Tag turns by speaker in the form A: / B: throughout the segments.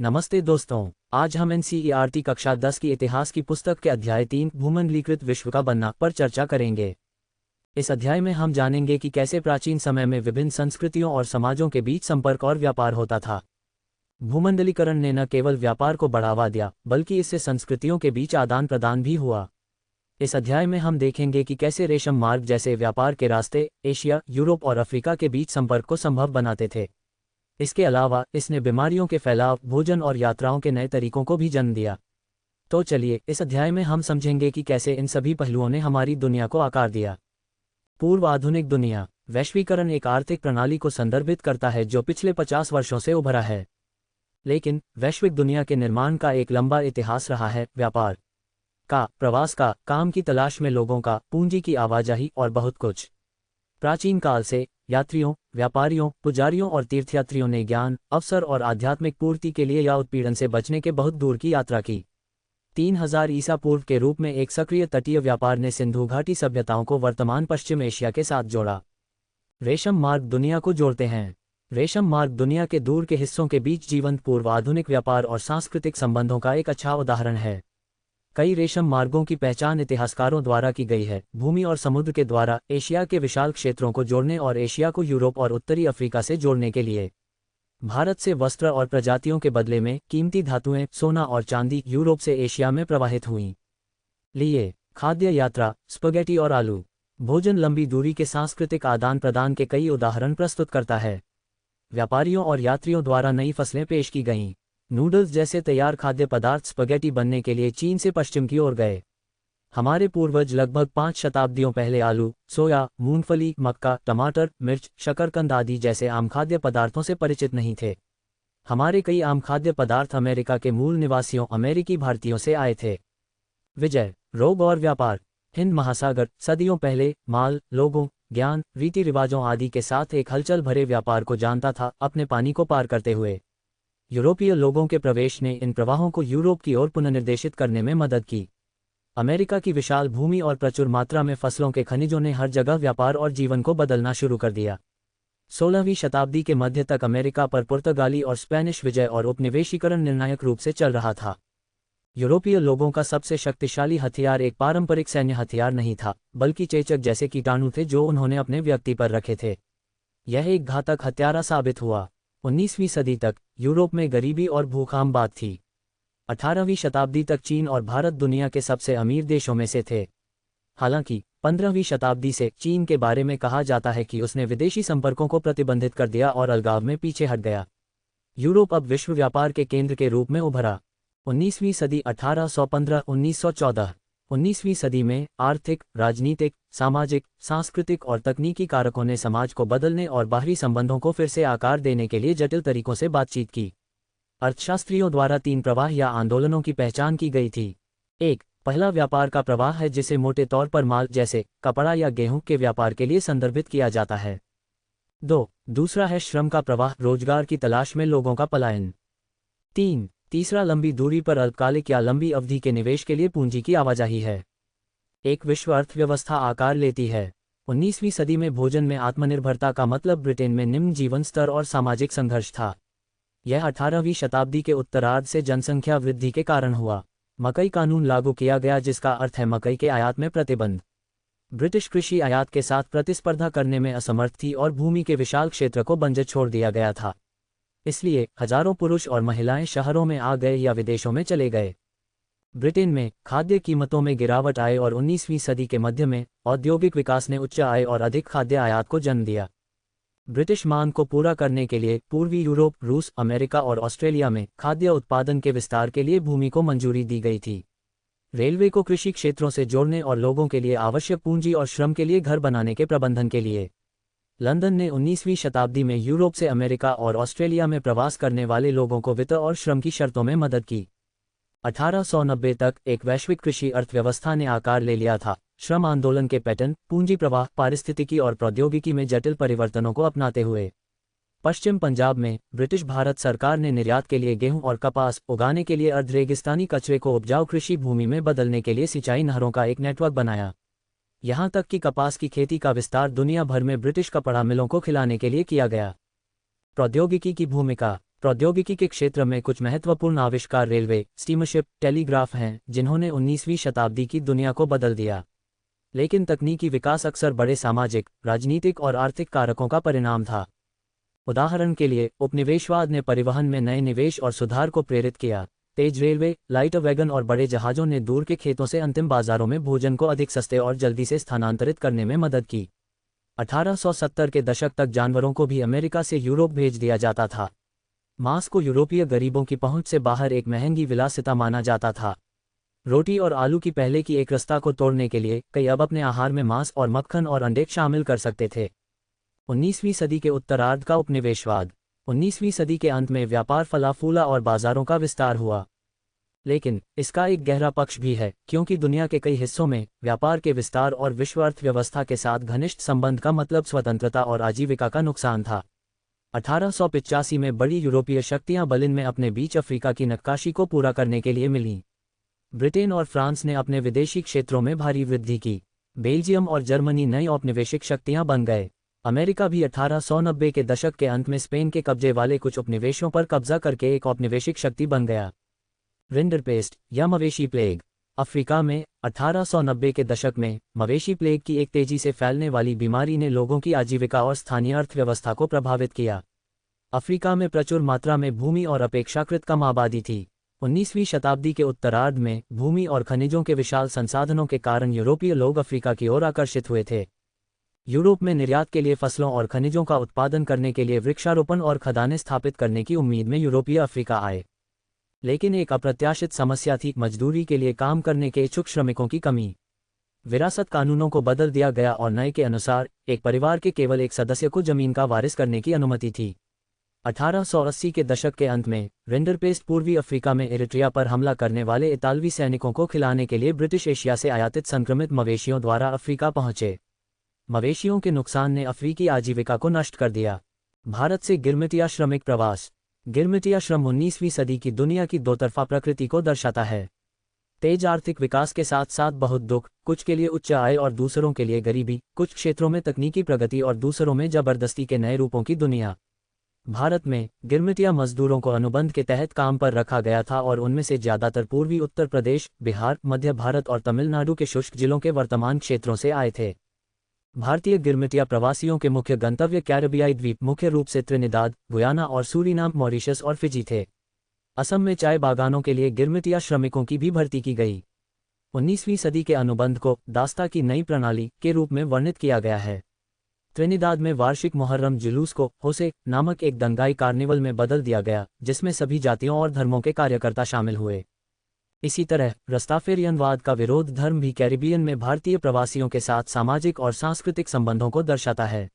A: नमस्ते दोस्तों। आज हम एनसीईआरटी कक्षा 10 की इतिहास की पुस्तक के अध्याय 3 भूमंडलीकृत विश्व का बनना पर चर्चा करेंगे। इस अध्याय में हम जानेंगे कि कैसे प्राचीन समय में विभिन्न संस्कृतियों और समाजों के बीच संपर्क और व्यापार होता था। भूमंडलीकरण ने न केवल व्यापार को बढ़ावा दिया बल्कि इससे संस्कृतियों के बीच आदान प्रदान भी हुआ। इस अध्याय में हम देखेंगे कि कैसे रेशम मार्ग जैसे व्यापार के रास्ते एशिया, यूरोप और अफ्रीका के बीच संपर्क को संभव बनाते थे। इसके अलावा इसने बीमारियों के फैलाव, भोजन और यात्राओं के नए तरीकों को भी जन्म दिया। तो चलिए इस अध्याय में हम समझेंगे कि कैसे इन सभी पहलुओं ने हमारी दुनिया को आकार दिया। पूर्व आधुनिक दुनिया। वैश्वीकरण एक आर्थिक प्रणाली को संदर्भित करता है जो पिछले 50 वर्षों से उभरा है। लेकिन वैश्विक दुनिया के निर्माण का एक लंबा इतिहास रहा है, व्यापार का, प्रवास का, काम की तलाश में लोगों का, पूंजी की आवाजाही और बहुत कुछ। प्राचीन काल से यात्रियों, व्यापारियों, पुजारियों और तीर्थयात्रियों ने ज्ञान, अवसर और आध्यात्मिक पूर्ति के लिए या उत्पीड़न से बचने के बहुत दूर की यात्रा की। 3000 ईसा पूर्व के रूप में एक सक्रिय तटीय व्यापार ने सिंधु घाटी सभ्यताओं को वर्तमान पश्चिम एशिया के साथ जोड़ा। रेशम मार्ग दुनिया को जोड़ते हैं। रेशम मार्ग दुनिया के दूर के हिस्सों के बीच जीवंत पूर्व आधुनिक व्यापार और सांस्कृतिक संबंधों का एक अच्छा उदाहरण है। कई रेशम मार्गों की पहचान इतिहासकारों द्वारा की गई है, भूमि और समुद्र के द्वारा, एशिया के विशाल क्षेत्रों को जोड़ने और एशिया को यूरोप और उत्तरी अफ्रीका से जोड़ने के लिए। भारत से वस्त्र और प्रजातियों के बदले में कीमती धातुएं, सोना और चांदी यूरोप से एशिया में प्रवाहित हुईं। लिए खाद्य यात्रा, स्पगेटी और आलू भोजन लंबी दूरी के सांस्कृतिक आदान प्रदान के कई उदाहरण प्रस्तुत करता है। व्यापारियों और यात्रियों द्वारा नई फसलें पेश की गईं। नूडल्स जैसे तैयार खाद्य पदार्थ स्पगेटी बनने के लिए चीन से पश्चिम की ओर गए। हमारे पूर्वज लगभग 5 शताब्दियों पहले आलू, सोया, मूंगफली, मक्का, टमाटर, मिर्च, शकरकंद आदि जैसे आम खाद्य पदार्थों से परिचित नहीं थे। हमारे कई आम खाद्य पदार्थ अमेरिका के मूल निवासियों अमेरिकी भारतीयों से आए थे। विजय, रोग और व्यापार। हिंद महासागर सदियों पहले माल, लोगों, ज्ञान, रीति रिवाजों आदि के साथ एक हलचल भरे व्यापार को जानता था, अपने पानी को पार करते हुए। यूरोपीय लोगों के प्रवेश ने इन प्रवाहों को यूरोप की ओर पुनर्निर्देशित करने में मदद की। अमेरिका की विशाल भूमि और प्रचुर मात्रा में फसलों के खनिजों ने हर जगह व्यापार और जीवन को बदलना शुरू कर दिया। 16वीं शताब्दी के मध्य तक अमेरिका पर पुर्तगाली और स्पेनिश विजय और उपनिवेशीकरण निर्णायक रूप से चल रहा था। यूरोपीय लोगों का सबसे शक्तिशाली हथियार एक पारंपरिक सैन्य हथियार नहीं था, बल्कि चेचक जैसे कीटाणु थे जो उन्होंने अपने व्यक्ति पर रखे थे। यह एक घातक हत्यारा साबित हुआ। 19वीं सदी तक यूरोप में गरीबी और भूख आम बात थी। 18वीं शताब्दी तक चीन और भारत दुनिया के सबसे अमीर देशों में से थे। हालांकि 15वीं शताब्दी से चीन के बारे में कहा जाता है कि उसने विदेशी संपर्कों को प्रतिबंधित कर दिया और अलगाव में पीछे हट गया। यूरोप अब विश्व व्यापार के केंद्र के रूप में उभरा। 19वीं सदी 1815-1914। 19वीं सदी में आर्थिक, राजनीतिक, सामाजिक, सांस्कृतिक और तकनीकी कारकों ने समाज को बदलने और बाहरी संबंधों को फिर से आकार देने के लिए जटिल तरीकों से बातचीत की। अर्थशास्त्रियों द्वारा 3 प्रवाह या आंदोलनों की पहचान की गई थी। 1. पहला व्यापार का प्रवाह है जिसे मोटे तौर पर माल जैसे कपड़ा या गेहूं के व्यापार के लिए संदर्भित किया जाता है। 2. दूसरा है श्रम का प्रवाह, रोजगार की तलाश में लोगों का पलायन। 3. तीसरा लंबी दूरी पर अल्पकालिक या लंबी अवधि के निवेश के लिए पूंजी की आवाजाही है। एक विश्व अर्थव्यवस्था आकार लेती है। 19वीं सदी में भोजन में आत्मनिर्भरता का मतलब ब्रिटेन में निम्न जीवन स्तर और सामाजिक संघर्ष था। यह 18वीं शताब्दी के उत्तरार्ध से जनसंख्या वृद्धि के कारण हुआ। मकई कानून लागू किया गया जिसका अर्थ है मकई के आयात में प्रतिबंध। ब्रिटिश कृषि आयात के साथ प्रतिस्पर्धा करने में असमर्थ थी और भूमि के विशाल क्षेत्र को बंजर छोड़ दिया गया था। इसलिए हजारों पुरुष और महिलाएं शहरों में आ गए या विदेशों में चले गए। ब्रिटेन में खाद्य कीमतों में गिरावट आई और 19वीं सदी के मध्य में औद्योगिक विकास ने उच्च आय और अधिक खाद्य आयात को जन्म दिया। ब्रिटिश मांग को पूरा करने के लिए पूर्वी यूरोप, रूस, अमेरिका और ऑस्ट्रेलिया में खाद्य उत्पादन के विस्तार के लिए भूमि को मंजूरी दी गई थी। रेलवे को कृषि क्षेत्रों से जोड़ने और लोगों के लिए आवश्यक पूंजी और श्रम के लिए घर बनाने के प्रबंधन के लिए। लंदन ने 19वीं शताब्दी में यूरोप से अमेरिका और ऑस्ट्रेलिया में प्रवास करने वाले लोगों को वित्त और श्रम की शर्तों में मदद की। 1890 तक एक वैश्विक कृषि अर्थव्यवस्था ने आकार ले लिया था। श्रम आंदोलन के पैटर्न, पूंजी प्रवाह, पारिस्थितिकी और प्रौद्योगिकी में जटिल परिवर्तनों को अपनाते हुए। पश्चिम पंजाब में ब्रिटिश भारत सरकार ने निर्यात के लिए गेहूं और कपास उगाने के लिए अर्धरेगिस्तानी कचरे को उपजाऊ कृषि भूमि में बदलने के लिए सिंचाई नहरों का एक नेटवर्क बनाया। यहां तक कि कपास की खेती का विस्तार दुनिया भर में ब्रिटिश कपड़ा मिलों को खिलाने के लिए किया गया। प्रौद्योगिकी की भूमिका। प्रौद्योगिकी के क्षेत्र में कुछ महत्वपूर्ण आविष्कार रेलवे, स्टीमरशिप, टेलीग्राफ हैं, जिन्होंने 19वीं शताब्दी की दुनिया को बदल दिया। लेकिन तकनीकी विकास अक्सर बड़े सामाजिक, राजनीतिक और आर्थिक कारकों का परिणाम था। उदाहरण के लिए, उपनिवेशवाद ने परिवहन में नए निवेश और सुधार को प्रेरित किया। तेज रेलवे, लाइटर वैगन और बड़े जहाज़ों ने दूर के खेतों से अंतिम बाजारों में भोजन को अधिक सस्ते और जल्दी से स्थानांतरित करने में मदद की। 1870 के दशक तक जानवरों को भी अमेरिका से यूरोप भेज दिया जाता था। मांस को यूरोपीय गरीबों की पहुंच से बाहर एक महंगी विलासिता माना जाता था। रोटी और आलू की पहले की एक रस्ता को तोड़ने के लिए कई अब अपने आहार में मांस और मक्खन और अंडे शामिल कर सकते थे। 19वीं सदी के उत्तरार्ध का उपनिवेशवाद। 19वीं सदी के अंत में व्यापार फला फूला और बाजारों का विस्तार हुआ। लेकिन इसका एक गहरा पक्ष भी है, क्योंकि दुनिया के कई हिस्सों में व्यापार के विस्तार और विश्व अर्थव्यवस्था के साथ घनिष्ठ संबंध का मतलब स्वतंत्रता और आजीविका का नुकसान था। 1885 में बड़ी यूरोपीय शक्तियां बर्लिन में अपने बीच अफ्रीका की नक्काशी को पूरा करने के लिए मिलीं। ब्रिटेन और फ्रांस ने अपने विदेशी क्षेत्रों में भारी वृद्धि की। बेल्जियम और जर्मनी नई औपनिवेशिक शक्तियां बन गए। अमेरिका भी 1890 के दशक के अंत में स्पेन के कब्जे वाले कुछ उपनिवेशों पर कब्जा करके एक औपनिवेशिक शक्ति बन गया। रिंडरपेस्ट या मवेशी प्लेग। अफ्रीका में 1890 के दशक में मवेशी प्लेग की एक तेजी से फैलने वाली बीमारी ने लोगों की आजीविका और स्थानीय अर्थव्यवस्था को प्रभावित किया। अफ्रीका में प्रचुर मात्रा में भूमि और अपेक्षाकृत कम आबादी थी। 19वीं शताब्दी के उत्तरार्ध में भूमि और खनिजों के विशाल संसाधनों के कारण यूरोपीय लोग अफ्रीका की ओर आकर्षित हुए थे। यूरोप में निर्यात के लिए फसलों और खनिजों का उत्पादन करने के लिए वृक्षारोपण और खदानें स्थापित करने की उम्मीद में यूरोपीय अफ्रीका आए। लेकिन एक अप्रत्याशित समस्या थी मजदूरी के लिए काम करने के इच्छुक श्रमिकों की कमी। विरासत कानूनों को बदल दिया गया और नए के अनुसार एक परिवार के केवल एक सदस्य को जमीन का वारिस करने की अनुमति थी। 1880 के दशक के अंत में रिंडरपेस्ट पूर्वी अफ्रीका में इरिट्रिया पर हमला करने वाले इतालवी सैनिकों को खिलाने के लिए ब्रिटिश एशिया से आयातित संक्रमित मवेशियों द्वारा अफ्रीका पहुंचे। मवेशियों के नुकसान ने अफ्रीकी आजीविका को नष्ट कर दिया। भारत से गिरमिटिया श्रमिक प्रवास। गिरमिटिया श्रम 19वीं सदी की दुनिया की दोतरफा प्रकृति को दर्शाता है। तेज आर्थिक विकास के साथ साथ बहुत दुख, कुछ के लिए उच्च आय और दूसरों के लिए गरीबी, कुछ क्षेत्रों में तकनीकी प्रगति और दूसरों में जबरदस्ती के नए रूपों की दुनिया। भारत में गिरमिटिया मजदूरों को अनुबंध के तहत काम पर रखा गया था और उनमें से ज्यादातर पूर्वी उत्तर प्रदेश, बिहार, मध्य भारत और तमिलनाडु के शुष्क जिलों के वर्तमान क्षेत्रों से आए थे। भारतीय गिरमिटिया प्रवासियों के मुख्य गंतव्य कैरिबियाई द्वीप, मुख्य रूप से त्रिनिदाद, गुयाना और सूरीनाम, मॉरिशस और फिजी थे। असम में चाय बागानों के लिए गिरमिटिया श्रमिकों की भी भर्ती की गई। 19वीं सदी के अनुबंध को दास्ता की नई प्रणाली के रूप में वर्णित किया गया है। त्रिनिदाद में वार्षिक मुहर्रम जुलूस को होसे नामक एक दंगाई कार्निवल में बदल दिया गया, जिसमें सभी जातियों और धर्मों के कार्यकर्ता शामिल हुए। इसी तरह रस्ताफेरियनवाद का विरोध धर्म भी कैरिबियन में भारतीय प्रवासियों के साथ सामाजिक और सांस्कृतिक संबंधों को दर्शाता है।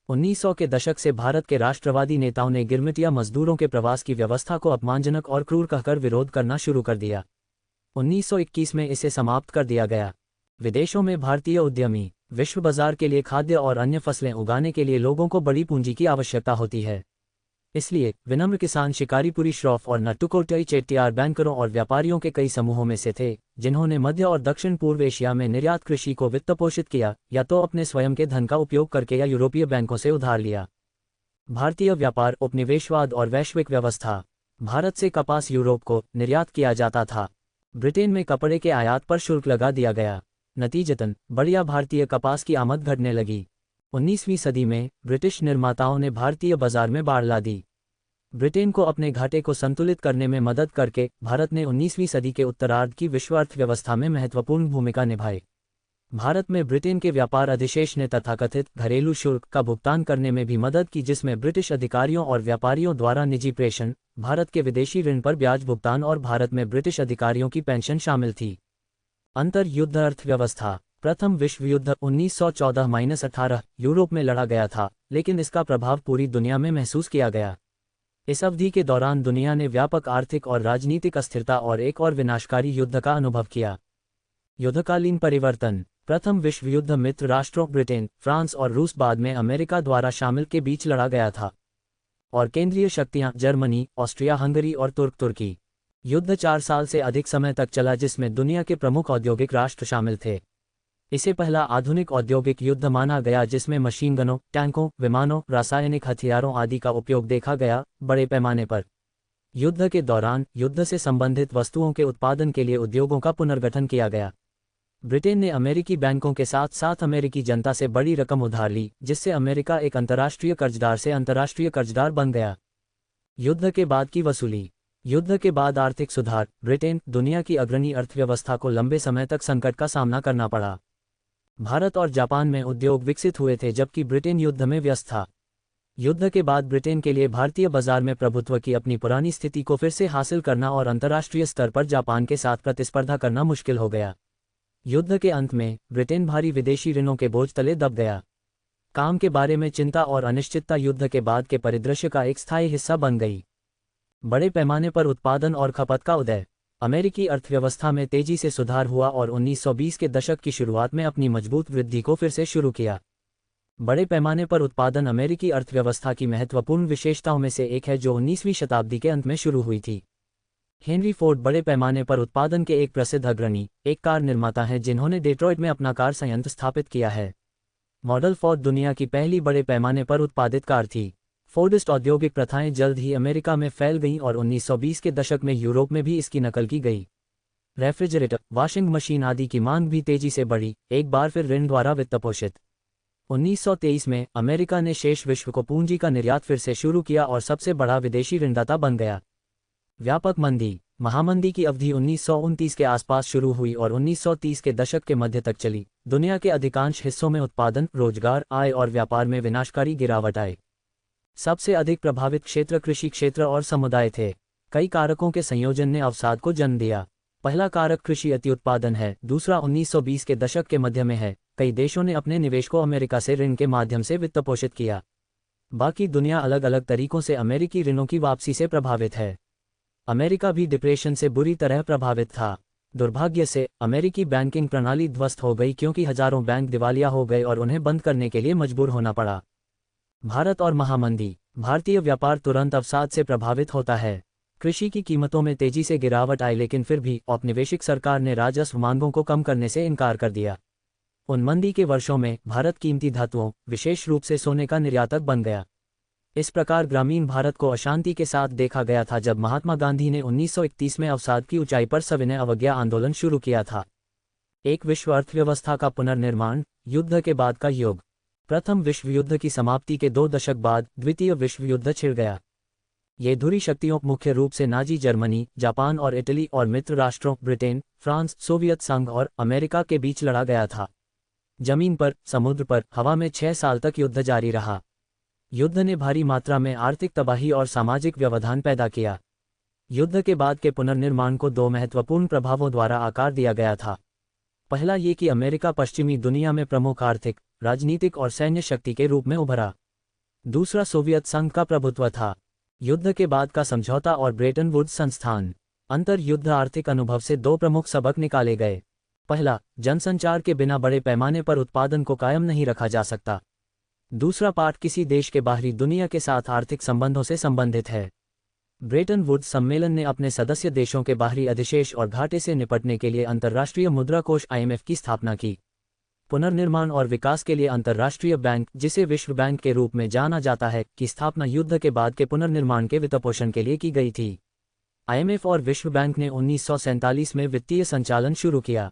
A: 1900 के दशक से भारत के राष्ट्रवादी नेताओं ने गिरमिटिया मजदूरों के प्रवास की व्यवस्था को अपमानजनक और क्रूर कहकर विरोध करना शुरू कर दिया। 1921 में इसे समाप्त कर दिया गया। विदेशों में भारतीय उद्यमी। विश्व बाजार के लिए खाद्य और अन्य फसलें उगाने के लिए लोगों को बड़ी पूंजी की आवश्यकता होती है। इसलिए विनम्र किसान शिकारीपुरी श्रॉफ और नट्टुकोटई चेट्टियार बैंकरों और व्यापारियों के कई समूहों में से थे, जिन्होंने मध्य और दक्षिण पूर्व एशिया में निर्यात कृषि को वित्तपोषित किया, या तो अपने स्वयं के धन का उपयोग करके या यूरोपीय बैंकों से उधार लिया। भारतीय व्यापार, उपनिवेशवाद और वैश्विक व्यवस्था। भारत से कपास यूरोप को निर्यात किया जाता था। ब्रिटेन में कपड़े के आयात पर शुल्क लगा दिया गया। नतीजतन बढ़िया भारतीय कपास की आमद घटने लगी। 19वीं सदी में ब्रिटिश निर्माताओं ने भारतीय बाजार में बाढ़ ला दी। ब्रिटेन को अपने घाटे को संतुलित करने में मदद करके भारत ने 19वीं सदी के उत्तरार्ध की विश्व अर्थव्यवस्था में महत्वपूर्ण भूमिका निभाई। भारत में ब्रिटेन के व्यापार अधिशेष ने तथाकथित घरेलू शुल्क का भुगतान करने में भी मदद की, जिसमें ब्रिटिश अधिकारियों और व्यापारियों द्वारा निजी प्रेषण, भारत के विदेशी ऋण पर ब्याज भुगतान और भारत में ब्रिटिश अधिकारियों की पेंशन शामिल थी। अंतर युद्ध अर्थव्यवस्था। प्रथम विश्व युद्ध 1914-18 यूरोप में लड़ा गया था, लेकिन इसका प्रभाव पूरी दुनिया में महसूस किया गया। इस अवधि के दौरान दुनिया ने व्यापक आर्थिक और राजनीतिक अस्थिरता और एक और विनाशकारी युद्ध का अनुभव किया। युद्धकालीन परिवर्तन। प्रथम विश्व युद्ध मित्र राष्ट्रों ब्रिटेन, फ्रांस और रूस, बाद में अमेरिका द्वारा शामिल के बीच लड़ा गया था, और केंद्रीय शक्तियां जर्मनी, ऑस्ट्रिया हंगरी और तुर्की। युद्ध 4 साल से अधिक समय तक चला, जिसमें दुनिया के प्रमुख औद्योगिक राष्ट्र शामिल थे। इसे पहला आधुनिक औद्योगिक युद्ध माना गया, जिसमें मशीन गनों, टैंकों, विमानों, रासायनिक हथियारों आदि का उपयोग देखा गया, बड़े पैमाने पर। युद्ध के दौरान युद्ध से संबंधित वस्तुओं के उत्पादन के लिए उद्योगों का पुनर्गठन किया गया। ब्रिटेन ने अमेरिकी बैंकों के साथ साथ अमेरिकी जनता से बड़ी रकम उधार ली, जिससे अमेरिका एक अंतर्राष्ट्रीय कर्जदार से अंतर्राष्ट्रीय कर्जदार बन गया। युद्ध के बाद की वसूली। युद्ध के बाद आर्थिक सुधार। ब्रिटेन, दुनिया की अग्रणी अर्थव्यवस्था को लंबे समय तक संकट का सामना करना पड़ा। भारत और जापान में उद्योग विकसित हुए थे, जबकि ब्रिटेन युद्ध में व्यस्त था। युद्ध के बाद ब्रिटेन के लिए भारतीय बाजार में प्रभुत्व की अपनी पुरानी स्थिति को फिर से हासिल करना और अंतर्राष्ट्रीय स्तर पर जापान के साथ प्रतिस्पर्धा करना मुश्किल हो गया। युद्ध के अंत में ब्रिटेन भारी विदेशी ऋणों के बोझ तले दब गया। काम के बारे में चिंता और अनिश्चितता युद्ध के बाद के परिदृश्य का एक स्थायी हिस्सा बन गई। बड़े पैमाने पर उत्पादन और खपत का उदय। अमेरिकी अर्थव्यवस्था में तेजी से सुधार हुआ और 1920 के दशक की शुरुआत में अपनी मजबूत वृद्धि को फिर से शुरू किया। बड़े पैमाने पर उत्पादन अमेरिकी अर्थव्यवस्था की महत्वपूर्ण विशेषताओं में से एक है, जो 19वीं शताब्दी के अंत में शुरू हुई थी। हेनरी फोर्ड बड़े पैमाने पर उत्पादन के एक प्रसिद्ध अग्रणी एक कार निर्माता हैं, जिन्होंने डेट्रॉइट में अपना कार संयंत्र स्थापित किया है। मॉडल फोर्ड दुनिया की पहली बड़े पैमाने पर उत्पादित कार थी। फोर्डिस्ट औद्योगिक प्रथाएं जल्द ही अमेरिका में फैल गईं और 1920 के दशक में यूरोप में भी इसकी नकल की गई। रेफ्रिजरेटर, वॉशिंग मशीन आदि की मांग भी तेजी से बढ़ी, एक बार फिर ऋण द्वारा वित्तपोषित। 1923 में अमेरिका ने शेष विश्व को पूंजी का निर्यात फिर से शुरू किया और सबसे बड़ा विदेशी ऋणदाता बन गया। व्यापक मंदी। महामंदी की अवधि 1929 के आसपास शुरू हुई और 1930 के दशक के मध्य तक चली। दुनिया के अधिकांश हिस्सों में उत्पादन, रोजगार, आय और व्यापार में विनाशकारी गिरावट आई। सबसे अधिक प्रभावित क्षेत्र कृषि क्षेत्र और समुदाय थे। कई कारकों के संयोजन ने अवसाद को जन्म दिया। पहला कारक कृषि अतिउत्पादन है, दूसरा 1920 के दशक के मध्य में है। कई देशों ने अपने निवेश को अमेरिका से ऋण के माध्यम से वित्तपोषित किया। बाकी दुनिया अलग अलग तरीकों से अमेरिकी ऋणों की वापसी से प्रभावित है। अमेरिका भी डिप्रेशन से बुरी तरह प्रभावित था। दुर्भाग्य से अमेरिकी बैंकिंग प्रणाली ध्वस्त हो गई, क्योंकि हजारों बैंक दिवालिया हो गए और उन्हें बंद करने के लिए मजबूर होना पड़ा। भारत और महामंदी। भारतीय व्यापार तुरंत अवसाद से प्रभावित होता है। कृषि की कीमतों में तेजी से गिरावट आई, लेकिन फिर भी औपनिवेशिक सरकार ने राजस्व मांगों को कम करने से इनकार कर दिया। उन मंदी के वर्षों में भारत कीमती धातुओं, विशेष रूप से सोने का निर्यातक बन गया। इस प्रकार ग्रामीण भारत को अशांति के साथ देखा गया था, जब महात्मा गांधी ने 1931 में अवसाद की ऊंचाई पर सविनय अवज्ञा आंदोलन शुरू किया था। एक विश्व अर्थव्यवस्था का पुनर्निर्माण। युद्ध के बाद का युग। प्रथम विश्व युद्ध की समाप्ति के 2 दशक बाद द्वितीय विश्व युद्ध छिड़ गया। ये धुरी शक्तियों, मुख्य रूप से नाजी जर्मनी, जापान और इटली, और मित्र राष्ट्रों ब्रिटेन, फ्रांस, सोवियत संघ और अमेरिका के बीच लड़ा गया था। जमीन पर, समुद्र पर, हवा में 6 साल तक युद्ध जारी रहा। युद्ध ने भारी मात्रा में आर्थिक तबाही और सामाजिक व्यवधान पैदा किया। युद्ध के बाद के पुनर्निर्माण को 2 महत्वपूर्ण प्रभावों द्वारा आकार दिया गया था। पहला ये कि अमेरिका पश्चिमी दुनिया में प्रमुख आर्थिक, राजनीतिक और सैन्य शक्ति के रूप में उभरा। दूसरा सोवियत संघ का प्रभुत्व था। युद्ध के बाद का समझौता और ब्रेटन वुड्स संस्थान। अंतर युद्ध आर्थिक अनुभव से 2 प्रमुख सबक निकाले गए। पहला, जनसंचार के बिना बड़े पैमाने पर उत्पादन को कायम नहीं रखा जा सकता। दूसरा पाठ किसी देश के बाहरी दुनिया के साथ आर्थिक संबंधों से संबंधित है। ब्रेटन वुड्स सम्मेलन ने अपने सदस्य देशों के बाहरी अधिशेष और घाटे से निपटने के लिए अंतर्राष्ट्रीय मुद्रा कोष IMF की स्थापना की। पुनर्निर्माण और विकास के लिए अंतर्राष्ट्रीय बैंक, जिसे विश्व बैंक के रूप में जाना जाता है, की स्थापना युद्ध के बाद के पुनर्निर्माण के वित्तपोषण के लिए की गई थी। IMF और विश्व बैंक ने 1947 में वित्तीय संचालन शुरू किया।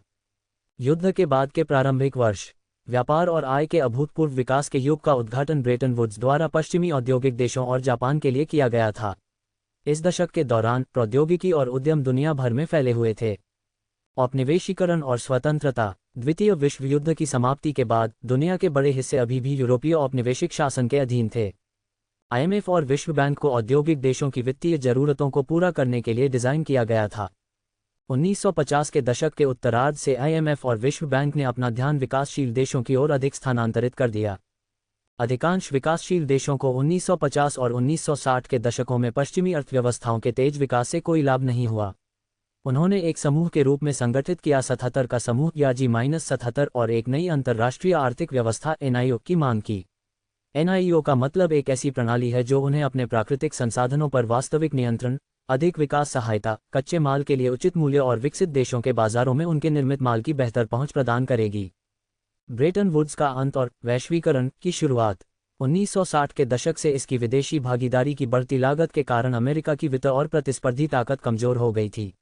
A: युद्ध के बाद के प्रारंभिक वर्ष। व्यापार और आय के अभूतपूर्व विकास के युग का उद्घाटन ब्रेटन वुड्स द्वारा पश्चिमी औद्योगिक देशों और जापान के लिए किया गया था। इस दशक के दौरान प्रौद्योगिकी और उद्यम दुनिया भर में फैले हुए थे। औपनिवेशीकरण और स्वतंत्रता। द्वितीय विश्व युद्ध की समाप्ति के बाद दुनिया के बड़े हिस्से अभी भी यूरोपीय औपनिवेशिक शासन के अधीन थे। IMF और विश्व बैंक को औद्योगिक देशों की वित्तीय जरूरतों को पूरा करने के लिए डिजाइन किया गया था। 1950 के दशक के उत्तरार्ध से IMF और विश्व बैंक ने अपना ध्यान विकासशील देशों की ओर अधिक स्थानांतरित कर दिया। अधिकांश विकासशील देशों को 1950 और 1960 के दशकों में पश्चिमी अर्थव्यवस्थाओं के तेज विकास से कोई लाभ नहीं हुआ। उन्होंने एक समूह के रूप में संगठित किया 77 का समूह या G-77 और एक नई अंतर्राष्ट्रीय आर्थिक व्यवस्था NIO की मांग की। NIO का मतलब एक ऐसी प्रणाली है जो उन्हें अपने प्राकृतिक संसाधनों पर वास्तविक नियंत्रण, अधिक विकास सहायता, कच्चे माल के लिए उचित मूल्य और विकसित देशों के बाजारों में उनके निर्मित माल की बेहतर पहुंच प्रदान करेगी। ब्रेटन वुड्स का अंत और वैश्वीकरण की शुरुआत। 1960 के दशक से इसकी विदेशी भागीदारी की बढ़ती लागत के कारण अमेरिका की वित्त और प्रतिस्पर्धी ताकत कमजोर हो गई थी।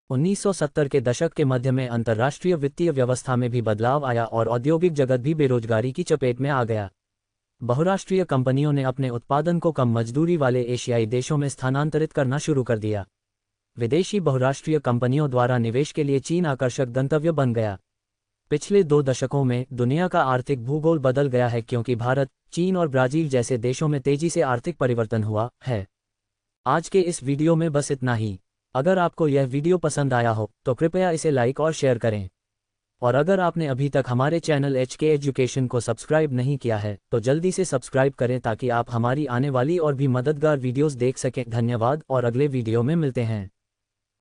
A: 1970 के दशक के मध्य में अंतर्राष्ट्रीय वित्तीय व्यवस्था में भी बदलाव आया और औद्योगिक जगत भी बेरोजगारी की चपेट में आ गया। बहुराष्ट्रीय कंपनियों ने अपने उत्पादन को कम मजदूरी वाले एशियाई देशों में स्थानांतरित करना शुरू कर दिया। विदेशी बहुराष्ट्रीय कंपनियों द्वारा निवेश के लिए चीन आकर्षक गंतव्य बन गया। पिछले 2 दशकों में दुनिया का आर्थिक भूगोल बदल गया है क्योंकि भारत, चीन और ब्राजील जैसे देशों में तेजी से आर्थिक परिवर्तन हुआ है। आज के इस वीडियो में बस इतना ही। अगर आपको यह वीडियो पसंद आया हो तो कृपया इसे लाइक और शेयर करें। और अगर आपने अभी तक हमारे चैनल HK एजुकेशन को सब्सक्राइब नहीं किया है तो जल्दी से सब्सक्राइब करें ताकि आप हमारी आने वाली और भी मददगार वीडियोस देख सकें। धन्यवाद और अगले वीडियो में मिलते हैं।